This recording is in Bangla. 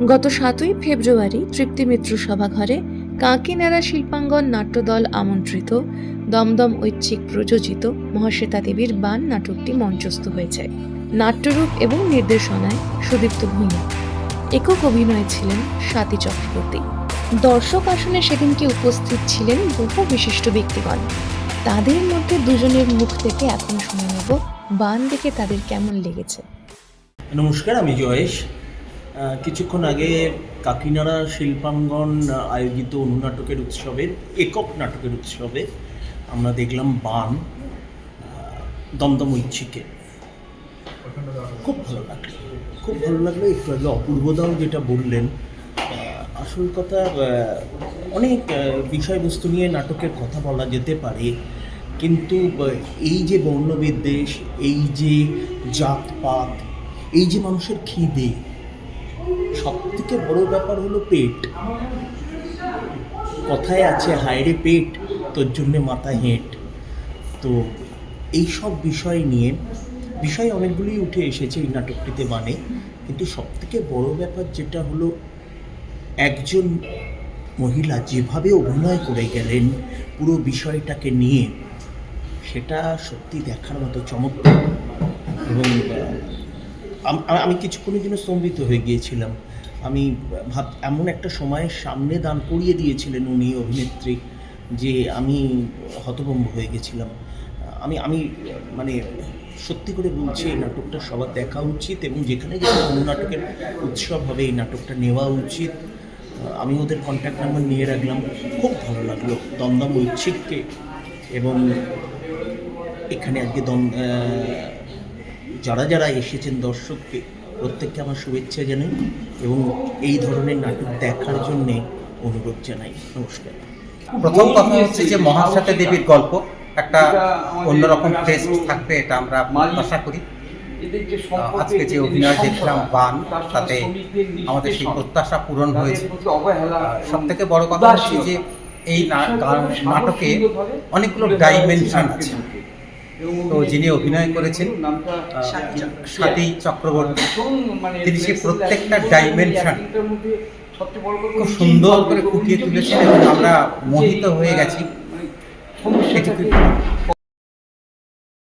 গত ৭ই ফেব্রুয়ারি তৃপ্তি মিত্র সভাঘরে কাঁকিনাড়া শিল্পাঙ্গন নাট্যদল আমন্ত্রিত দমদম ঐচ্ছিক প্রযোজিত মহাশ্বেতা দেবীর বান নাটকটি মঞ্চস্থ হয়েছে। নাট্যরূপ এবং নির্দেশনায় সুদীপ্ত ভূঁইয়া, একক অভিনয় ছিলেন স্বাতী চক্রবর্তী। দর্শক আসনে সেদিনকে উপস্থিত ছিলেন বহু বিশিষ্ট ব্যক্তিগণ। তাদের মধ্যে দুজনের মুখ থেকে এখন শুনে নেব বান দেখে তাদের কেমন লেগেছে। নমস্কার, আমি জয়েশ। কিছুক্ষণ আগে কাকিনাড়া শিল্পাঙ্গন আয়োজিত অনুনাটকের উৎসবের একক নাটকের উৎসবে আমরা দেখলাম বান দমদম ঐচ্ছিকে। খুব ভালো লাগলো। একটু আগে অপূর্বদাও যেটা বললেন, আসল কথা, অনেক বিষয়বস্তু নিয়ে নাটকের কথা বলা যেতে পারে, কিন্তু এই যে বর্ণবিদ্বেষ, এই যে জাতপাত, এই যে মানুষের খিদে, সবথেকে বড় ব্যাপার হলো পেট। কথায় আছে, হায়রে পেট তোর জন্যে মাথা হেঁট। তো এইসব বিষয় নিয়ে বিষয় অনেকগুলোই উঠে এসেছে এই নাটকটিতে, মানে কিন্তু সবথেকে বড় ব্যাপার যেটা হলো, একজন মহিলা যেভাবে অভিনয় করে গেলেন পুরো বিষয়টাকে নিয়ে, সেটা সত্যি দেখার মতো চমৎকার। এবং আমি কিছুক্ষণের জন্য স্তম্ভিত হয়ে গিয়েছিলাম। আমি এমন একটা সময়ের সামনে দান করিয়ে দিয়েছিলেন উনি অভিনেত্রী, যে আমি হতভম্ব হয়ে গেছিলাম। আমি মানে সত্যি করে বলছি, এই নাটকটা সবার দেখা উচিত, এবং যেখানে নাটকের উৎসব হবে এই নাটকটা নেওয়া উচিত। আমি ওদের কন্ট্যাক্ট নাম্বার নিয়ে রাখলাম। খুব ভালো লাগলো দমদম ঐচ্ছিককে, এবং এখানে আজকে যারা এসেছেন দর্শককে প্রত্যেককে আমার শুভেচ্ছা জানাই, এবং এই ধরনের নাটক দেখার জন্যে অনুরোধ জানাই। নমস্কার। প্রথম কথা হচ্ছে যে মহাশ্বেতা দেবীর গল্প একটা অন্যরকম টেস্ট থাকবে, এটা আমরা আশা করি। আজকে যে অভিনয় দেখলাম বান, তাতে আমাদের সেই প্রত্যাশা পূরণ হয়েছে। সব থেকে বড় কথা হচ্ছে যে এই নাটকে অনেকগুলো ডাইমেনশন আছে। তো যিনি অভিনয় করেছেন স্বাতী চক্রবর্তী, তিনি সেই প্রত্যেকটা ডাইমেনশন খুব সুন্দর করে ফুটিয়ে তুলেছেন, এবং আমরা মোহিত হয়ে গেছি।